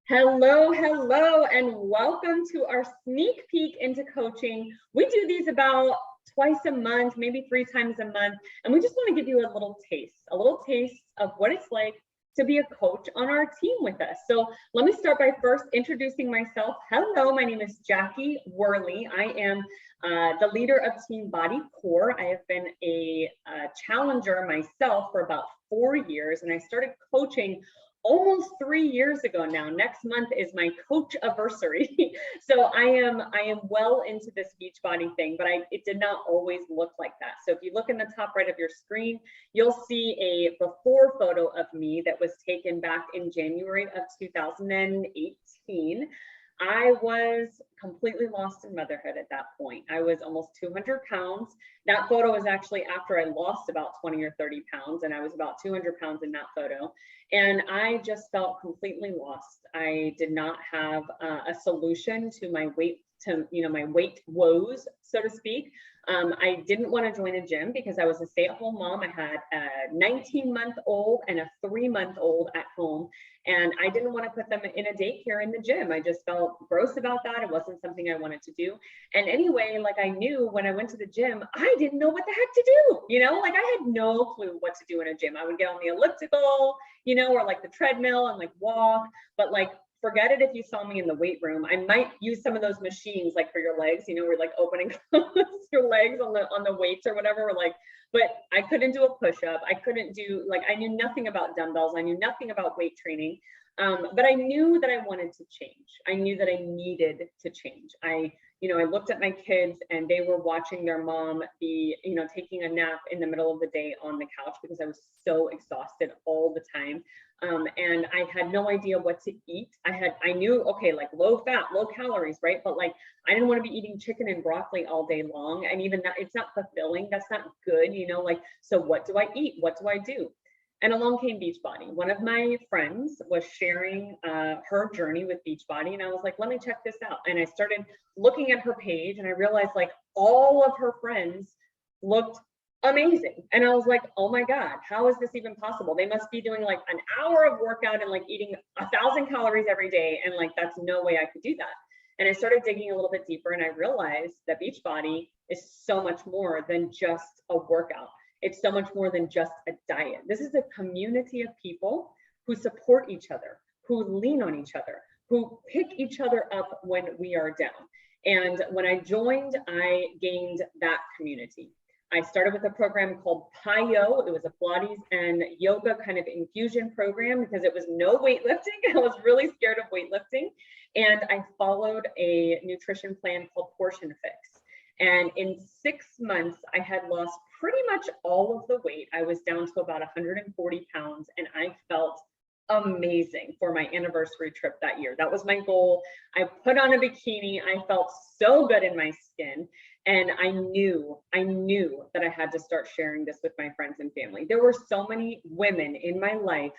Hello, hello, and welcome to our sneak peek into coaching. We do these about twice a month, maybe 3 times a month, and we just want to give you a little taste of what it's like to be a coach on our team with us. So let me start by first introducing myself. Hello, my name is Jackie Worley. I am the leader of Team Body Core. I have been a challenger myself for about 4 years, and I started coaching almost 3 years ago now. Next month is my coach anniversary. So I am well into this Beachbody thing, but it did not always look like that. So if you look in the top right of your screen, you'll see a before photo of me that was taken back in January of 2018. I was completely lost in motherhood at that point. I was almost 200 pounds. That photo was actually after I lost about 20 or 30 pounds, and I was about 200 pounds in that photo. And I just felt completely lost. I did not have a solution to my weight, my weight woes, so to speak. I didn't want to join a gym because I was a stay-at-home mom. I had a 19-month-old and a 3-month-old at home, and I didn't want to put them in a daycare in the gym. I just felt gross about that. It wasn't something I wanted to do. And anyway, like, I knew when I went to the gym, I didn't know what the heck to do. Like, I had no clue what to do in a gym. I would get on the elliptical, or like the treadmill and like walk, but like, forget it if you saw me in the weight room. I might use some of those machines like for your legs, where like opening your legs on the weights or whatever. But I couldn't do a push-up. I couldn't do, I knew nothing about dumbbells. I knew nothing about weight training. But I knew that I wanted to change. I knew that I needed to change. I looked at my kids and they were watching their mom be, taking a nap in the middle of the day on the couch because I was so exhausted all the time. And I had no idea what to eat. I knew, okay, like low fat, low calories, right? But like, I didn't want to be eating chicken and broccoli all day long. And even that, it's not fulfilling. That's not good, so what do I eat? What do I do? And along came Beachbody. One of my friends was sharing her journey with Beachbody, and I was like, let me check this out. And I started looking at her page, and I realized like all of her friends looked amazing. And I was like, oh my God, how is this even possible? They must be doing like an hour of workout and like eating 1,000 calories every day. And like, that's no way I could do that. And I started digging a little bit deeper, and I realized that Beachbody is so much more than just a workout. It's so much more than just a diet. This is a community of people who support each other, who lean on each other, who pick each other up when we are down. And when I joined, I gained that community. I started with a program called PiYo. It was a Pilates and yoga kind of infusion program because it was no weightlifting. I was really scared of weightlifting. And I followed a nutrition plan called Portion Fix. And in 6 months, I had lost pretty much all of the weight. I was down to about 140 pounds, and I felt amazing for my anniversary trip that year. That was my goal. I put on a bikini. I felt so good in my skin. And I knew that I had to start sharing this with my friends and family. There were so many women in my life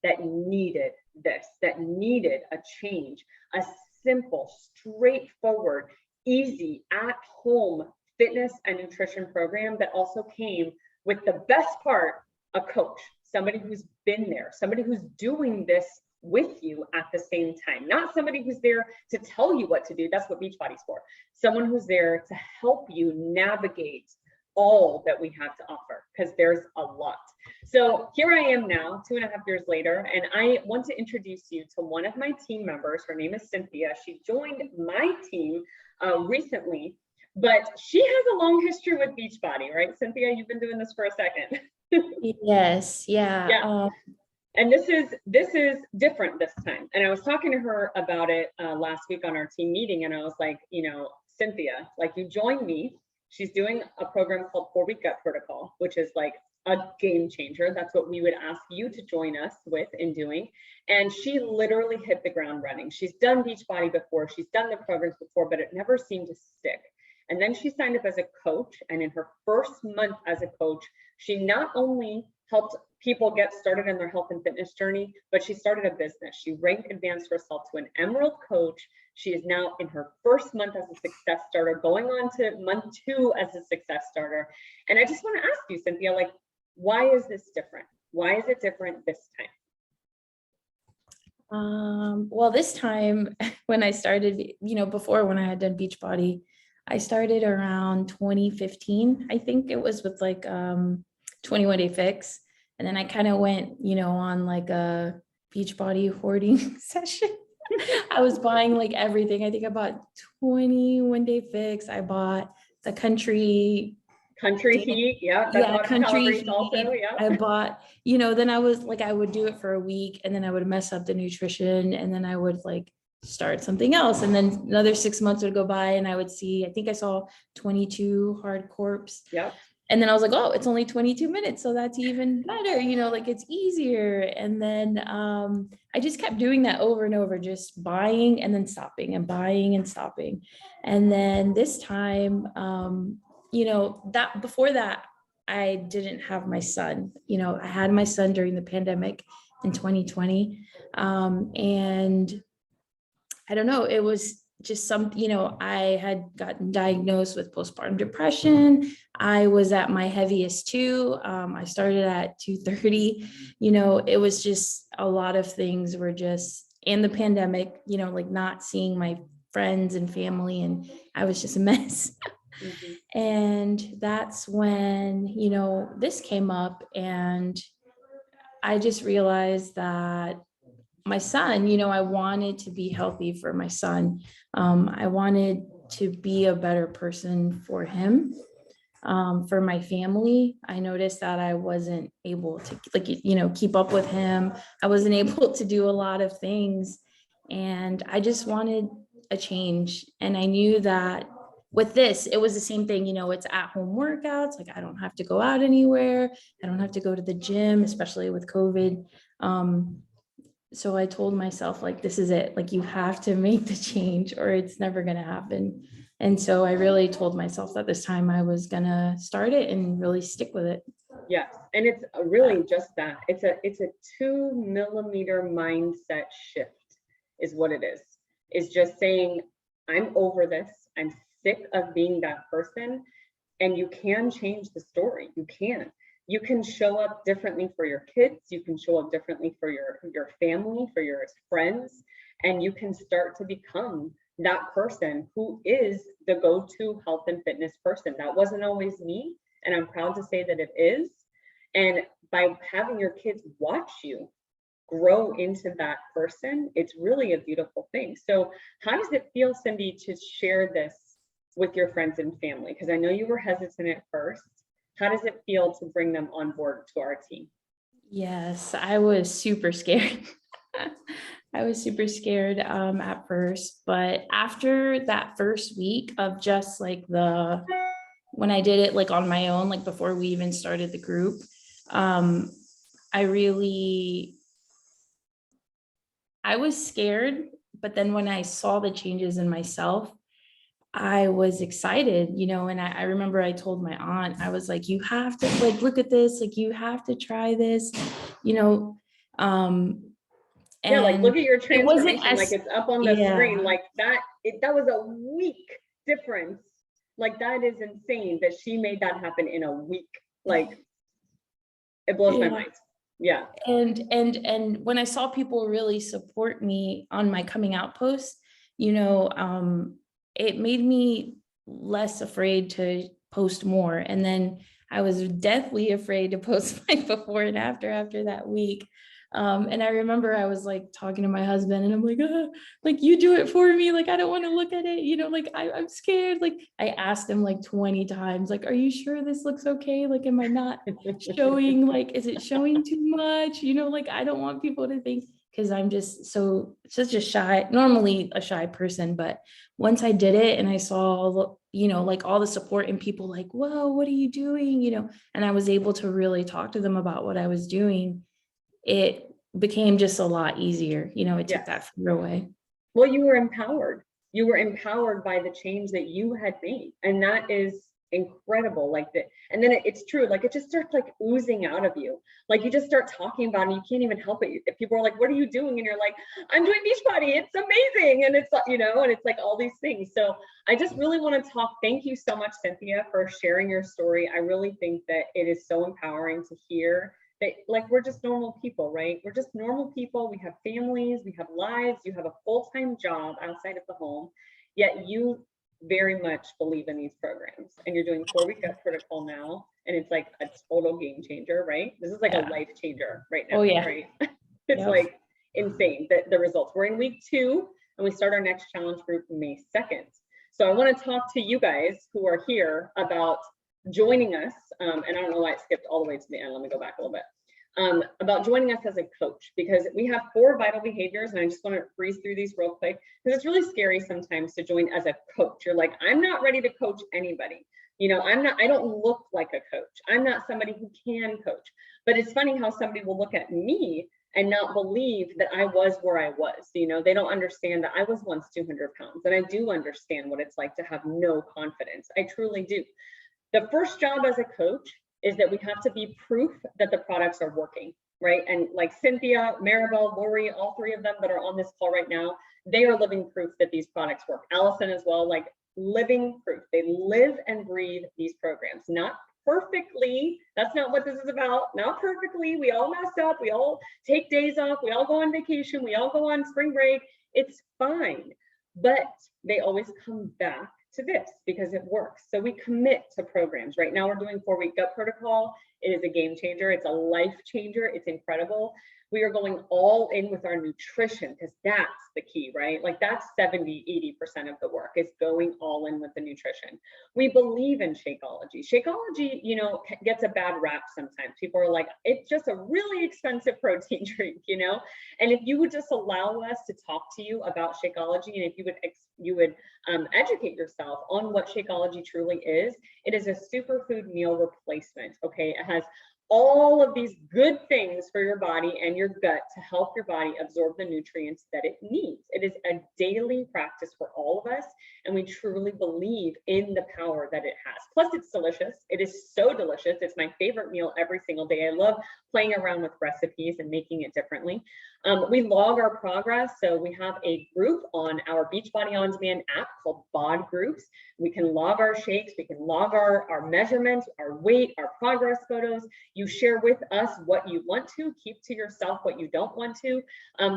that needed this, that needed a change, a simple, straightforward, easy, at-home fitness and nutrition program that also came with the best part, a coach, somebody who's been there, somebody who's doing this with you at the same time, not somebody who's there to tell you what to do. That's what Beachbody's for. Someone who's there to help you navigate all that we have to offer, because there's a lot. So here I am now, 2.5 years later, and I want to introduce you to one of my team members. Her name is Cynthia. She joined my team recently, but she has a long history with Beachbody, right, Cynthia? You've been doing this for a second. Yes, yeah. Yeah. And this is different this time. And I was talking to her about it last week on our team meeting, and I was like, Cynthia, like, you joined me. She's doing a program called 4-Week Gut Protocol, which is like a game changer. That's what we would ask you to join us with in doing. And she literally hit the ground running. She's done Beachbody before, she's done the programs before, but it never seemed to stick. And then she signed up as a coach. And in her first month as a coach, she not only helped people get started in their health and fitness journey, but she started a business. She rank advanced herself to an Emerald coach. She is now in her first month as a success starter, going on to month 2 as a success starter. And I just want to ask you, Cynthia, like, why is this different? Why is it different this time? Well, this time when I started, before when I had done Beachbody, I started around 2015. I think it was with like 21 Day Fix. And then I kind of went, on like a Beachbody hoarding session. I was buying like everything. I think I bought 21 Day Fix. I bought the country Heat. Yeah, that's a yeah, lot of country calories also. feed. Yeah. I bought, then I was like, I would do it for a week and then I would mess up the nutrition and then I would like start something else. And then another 6 months would go by and I would see, I think I saw 22 hard corpse. Yeah. And then I was like, oh, it's only 22 minutes. So that's even better, like it's easier. And then I just kept doing that over and over, just buying and then stopping and buying and stopping. And then this time, that before that, I didn't have my son. I had my son during the pandemic in 2020. And I don't know, it was just I had gotten diagnosed with postpartum depression. I was at my heaviest too. I started at 230. It was just a lot of things were just in the pandemic, like not seeing my friends and family, and I was just a mess. Mm-hmm. And that's when, this came up and I just realized that my son, I wanted to be healthy for my son. I wanted to be a better person for him, for my family. I noticed that I wasn't able to keep up with him. I wasn't able to do a lot of things. And I just wanted a change. And I knew that with this, it was the same thing, it's at home workouts. Like I don't have to go out anywhere. I don't have to go to the gym, especially with COVID. So I told myself, like, this is it. Like, you have to make the change or it's never going to happen. And so I really told myself that this time I was going to start it and really stick with it. Yes. And it's really just that. It's a 2 millimeter mindset shift is what it is. It's just saying, I'm over this. I'm sick of being that person. And you can change the story. You can show up differently for your kids. You can show up differently for your family, for your friends, and you can start to become that person who is the go-to health and fitness person. That wasn't always me, and I'm proud to say that it is. And by having your kids watch you grow into that person, it's really a beautiful thing. So how does it feel, Cindy, to share this with your friends and family? Because I know you were hesitant at first. How does it feel to bring them on board to our team? Yes, I was super scared. I was super scared at first, but after that first week of just like when I did it like on my own, like before we even started the group, I was scared, but then when I saw the changes in myself, I was excited, and I remember I told my aunt, I was like, you have to like, look at this, like, you have to try this, yeah, like look at your transformation, like it's up on the screen, like that was a week difference. Like that is insane that she made that happen in a week. Like it blows my mind. Yeah. And when I saw people really support me on my coming out post, it made me less afraid to post more. And then I was deathly afraid to post my before and after that week. And I remember I was like talking to my husband and I'm like, you do it for me. Like, I don't want to look at it, like I'm scared. Like I asked him like 20 times, like, are you sure this looks okay? Like, am I not showing, like, is it showing too much? Like, I don't want people to think, because I'm just such a shy, normally a shy person. But once I did it and I saw, like all the support and people like, whoa, what are you doing? And I was able to really talk to them about what I was doing. It became just a lot easier. It took that fear away. Well, you were empowered. You were empowered by the change that you had made. And that is incredible. Like that. And then it's true. Like it just starts like oozing out of you. Like you just start talking about it and you can't even help it. If people are like, what are you doing? And you're like, I'm doing Beachbody. It's amazing. And it's, and it's like all these things. So I just really want to talk. Thank you so much, Cynthia, for sharing your story. I really think that it is so empowering to hear like, we're just normal people, right? We're just normal people. We have families, we have lives, you have a full-time job outside of the home, yet you very much believe in these programs, and you're doing 4-week gut protocol now, and it's like a total game changer, right? This is like a life changer right now, right? It's like insane, the results. We're in week 2, and we start our next challenge group May 2nd. So I want to talk to you guys who are here about joining us, and I don't know why it skipped all the way to the end. Let me go back a little bit. About joining us as a coach, because we have 4 vital behaviors, and I just want to breeze through these real quick, because it's really scary sometimes to join as a coach. You're like, I'm not ready to coach anybody. You know, I don't look like a coach. I'm not somebody who can coach. But it's funny how somebody will look at me and not believe that I was where I was. You know, they don't understand that I was once 200 pounds, and I do understand what it's like to have no confidence. I truly do. The first job as a coach is that we have to be proof that the products are working, right? And like Cynthia, Maribel, Lori, all 3 of them that are on this call right now, they are living proof that these products work. Allison as well, like living proof. They live and breathe these programs, not perfectly. That's not what this is about. Not perfectly. We all mess up. We all take days off. We all go on vacation. We all go on spring break. It's fine. But they always come back to this because it works. So we commit to programs. Right now we're doing 4-week gut protocol. It is a game changer. It's a life changer. It's incredible. We are going all in with our nutrition, because that's the key, right? Like that's 70–80% of the work is going all in with the nutrition. We believe in Shakeology. Shakeology, you know, gets a bad rap sometimes. People are like, it's just a really expensive protein drink, you know? And if you would just allow us to talk to you about Shakeology, and if you would educate yourself on what Shakeology truly is, it is a superfood meal replacement, okay? It has all of these good things for your body and your gut to help your body absorb the nutrients that it needs. It is a daily practice for all of us, and we truly believe in the power that it has. Plus, it's delicious. It is so delicious. It's my favorite meal every single day. I love playing around with recipes and making it differently. We log our progress. So we have a group on our Beachbody On Demand app called BOD Groups. We can log our shakes. We can log our measurements, our weight, our progress photos. You share with us what you want to, keep to yourself what you don't want to.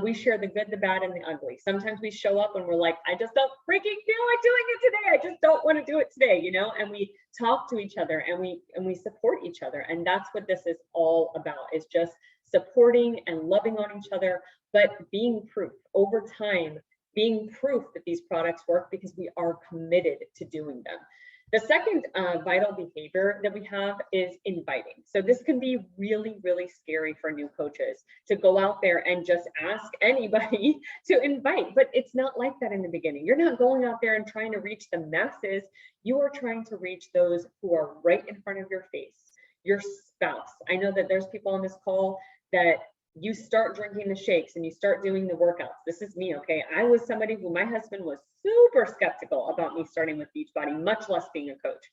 We share the good, the bad, and the ugly. Sometimes we show up and we're like, I just don't freaking feel like doing it today. I just don't want to do it today, you know? And we talk to each other, and we support each other. And that's what this is all about, is just supporting and loving on each other, but being proof over time, being proof that these products work, because we are committed to doing them. The second vital behavior that we have is inviting. So this can be really, really scary for new coaches to go out there and just ask anybody to invite, but it's not like that in the beginning. You're not going out there and trying to reach the masses. You are trying to reach those who are right in front of your face, your spouse. I know that there's people on this call that you start drinking the shakes and you start doing the workouts. This is me, okay? I was somebody who, my husband was super skeptical about me starting with Beachbody, much less being a coach.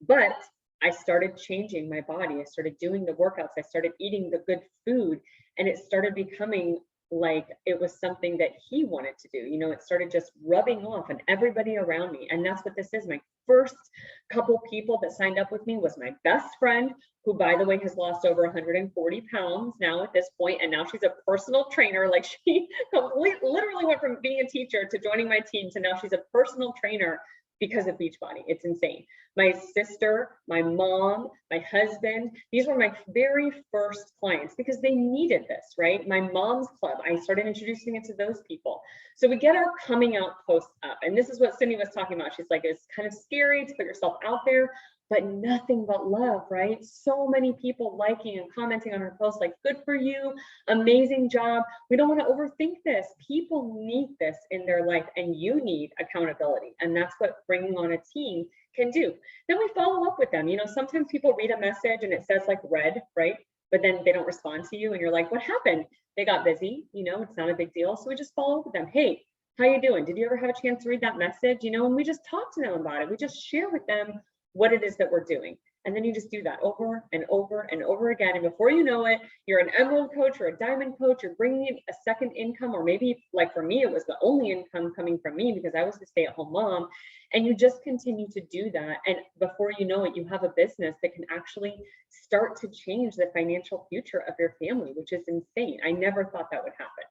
But I started changing my body. I started doing the workouts. I started eating the good food, and it started becoming like it was something that he wanted to do. You know, it started just rubbing off on everybody around me. And that's what this is. My first couple people that signed up with me was my best friend, who, by the way, has lost over 140 pounds now at this point. And now she's a personal trainer. Like, she literally went from being a teacher to joining my team to now she's a personal trainer because of Beachbody. It's insane. My sister, my mom, my husband, these were my very first clients because they needed this, right? My mom's club, I started introducing it to those people. So we get our coming out posts up. And this is what Cindy was talking about. She's like, it's kind of scary to put yourself out there, but nothing but love, right? So many people liking and commenting on her posts, like, good for you, amazing job. We don't want to overthink this. People need this in their life, and you need accountability. And that's what bringing on a team can do. Then we follow up with them. You know, sometimes people read a message and it says like read, right? But then they don't respond to you and you're like, what happened? They got busy, you know, it's not a big deal. So we just follow up with them. Hey, how you doing? Did you ever have a chance to read that message? You know, and we just talk to them about it. We just share with them what it is that we're doing. And then you just do that over and over and over again. And before you know it, you're an emerald coach or a diamond coach. You're bringing in a second income, or maybe like for me, it was the only income coming from me because I was a stay-at-home mom. And you just continue to do that. And before you know it, you have a business that can actually start to change the financial future of your family, which is insane. I never thought that would happen.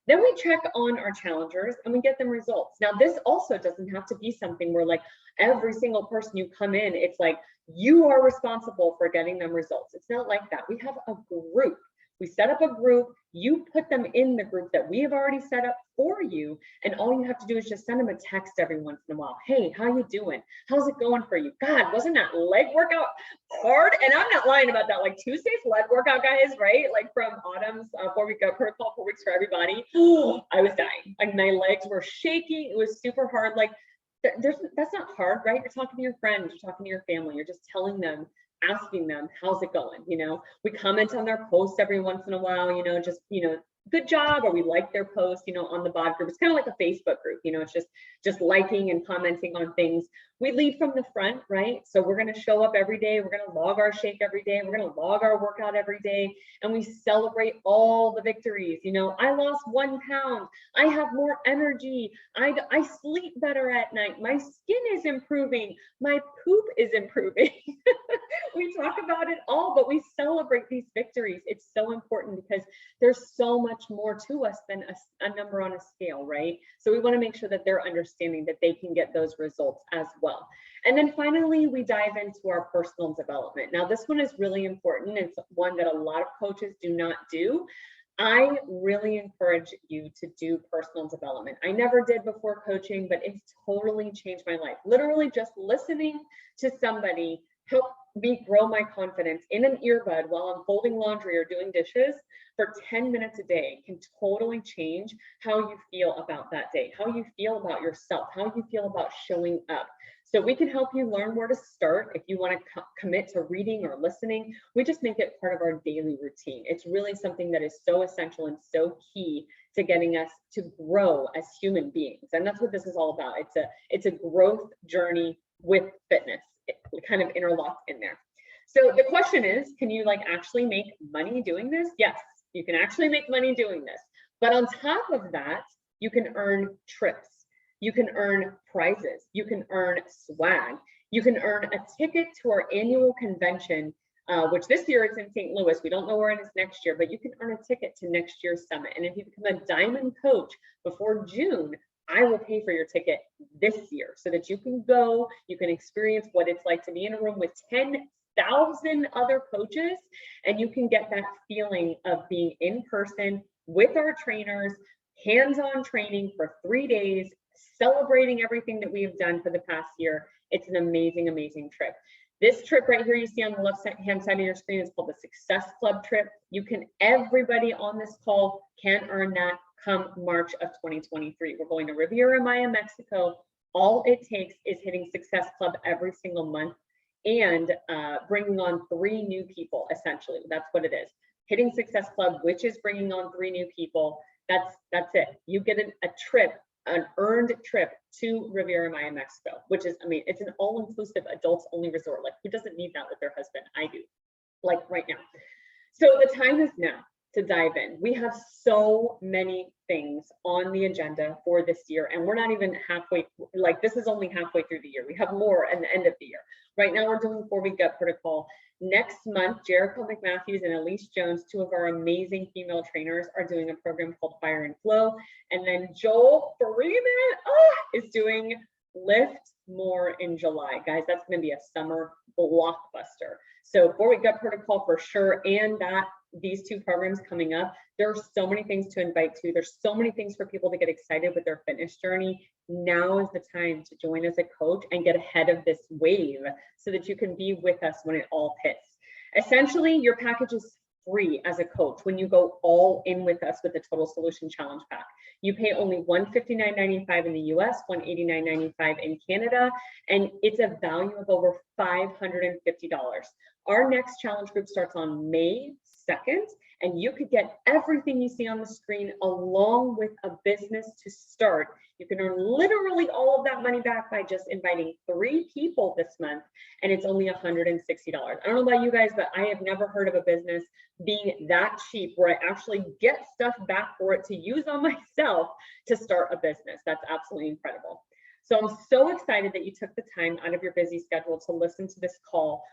Then we check on our challengers and we get them results. Now, this also doesn't have to be something where like every single person you come in, it's like you are responsible for getting them results. It's not like that. We have a group. We set up a group, you put them in the group that we have already set up for you. And all you have to do is just send them a text every once in a while. Hey, how you doing? How's it going for you? God, wasn't that leg workout hard? And I'm not lying about that. Like Tuesday's leg workout, guys, right? Like from Autumn's 4-week protocol, 4 weeks for everybody. I was dying. Like my legs were shaking. It was super hard. Like that's not hard, right? You're talking to your friends, you're talking to your family, you're just telling them, asking them, how's it going? You know, we comment on their posts every once in a while, you know, just, you know, good job, or we like their post, you know, on the bod group. It's kind of like a Facebook group, you know, it's just liking and commenting on things. We lead from the front, right? So we're going to show up every day. We're going to log our shake every day. We're going to log our workout every day. And we celebrate all the victories. You know, I lost 1 pound. I have more energy. I sleep better at night. My skin is improving. My poop is improving. We talk about it all, but we celebrate these victories. It's so important because there's so much more to us than a number on a scale, right? So we want to make sure that they're understanding that they can get those results as well. And then finally, we dive into our personal development. Now, this one is really important. It's one that a lot of coaches do not do. I really encourage you to do personal development. I never did before coaching, but it's totally changed my life. Literally just listening to somebody help me grow my confidence in an earbud while I'm folding laundry or doing dishes for 10 minutes a day can totally change how you feel about that day, how you feel about yourself, how you feel about showing up. So we can help you learn where to start. If you want to commit to reading or listening, we just make it part of our daily routine. It's really something that is so essential and so key to getting us to grow as human beings. And that's what this is all about. It's a growth journey with fitness. It kind of interlocked in there. So the question is, can you like actually make money doing this? Yes, you can actually make money doing this. But on top of that, you can earn trips. You can earn prizes. You can earn swag. You can earn a ticket to our annual convention, which this year is in St. Louis. We don't know where it is next year, but you can earn a ticket to next year's summit. And if you become a diamond coach before June, I will pay for your ticket this year so that you can go, you can experience what it's like to be in a room with 10,000 other coaches, and you can get that feeling of being in person with our trainers, hands-on training for 3 days, celebrating everything that we have done for the past year. It's an amazing, amazing trip. This trip right here you see on the left-hand side of your screen is called the Success Club trip. Everybody on this call can earn that come March of 2023. We're going to Riviera Maya, Mexico. All it takes is hitting Success Club every single month and bringing on 3 new people, essentially. That's what it is. Hitting Success Club, which is bringing on 3 new people. That's it. You get a trip, an earned trip to Riviera Maya, Mexico, which is, I mean, it's an all-inclusive adults-only resort. Like, who doesn't need that with their husband? I do, like right now. So the time is now to dive in. We have so many things on the agenda for this year, and we're not even halfway, like this is only halfway through the year. We have more at the end of the year. Right now we're doing 4-week gut protocol. Next month, Jericho McMatthews and Elise Jones, 2 of our amazing female trainers, are doing a program called Fire and Flow. And then Joel Freeman is doing Lift More in July. Guys, that's gonna be a summer blockbuster. So 4-week gut protocol for sure, and these 2 programs coming up. There are so many things to invite to. There's so many things for people to get excited with their fitness journey. Now is the time to join as a coach and get ahead of this wave so that you can be with us when it all hits. Essentially, your package is free as a coach when you go all in with us with the Total Solution Challenge Pack. You pay only $159.95 in the US, $189.95 in Canada, and it's a value of over $550. Our next challenge group starts on May 2nd, and you could get everything you see on the screen along with a business to start. You can earn literally all of that money back by just inviting 3 people this month, and it's only $160. I don't know about you guys, but I have never heard of a business being that cheap where I actually get stuff back for it to use on myself to start a business. That's absolutely incredible. So I'm so excited that you took the time out of your busy schedule to listen to this call.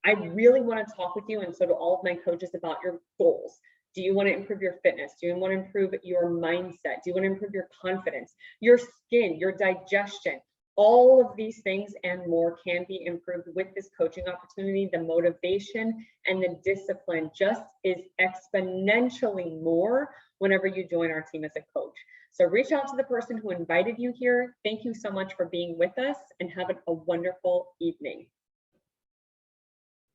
I really want to talk with you, and so do all of my coaches, about your goals. Do you want to improve your fitness? Do you want to improve your mindset? Do you want to improve your confidence, your skin, your digestion? All of these things and more can be improved with this coaching opportunity. The motivation and the discipline just is exponentially more whenever you join our team as a coach. So reach out to the person who invited you here. Thank you so much for being with us, and have a wonderful evening.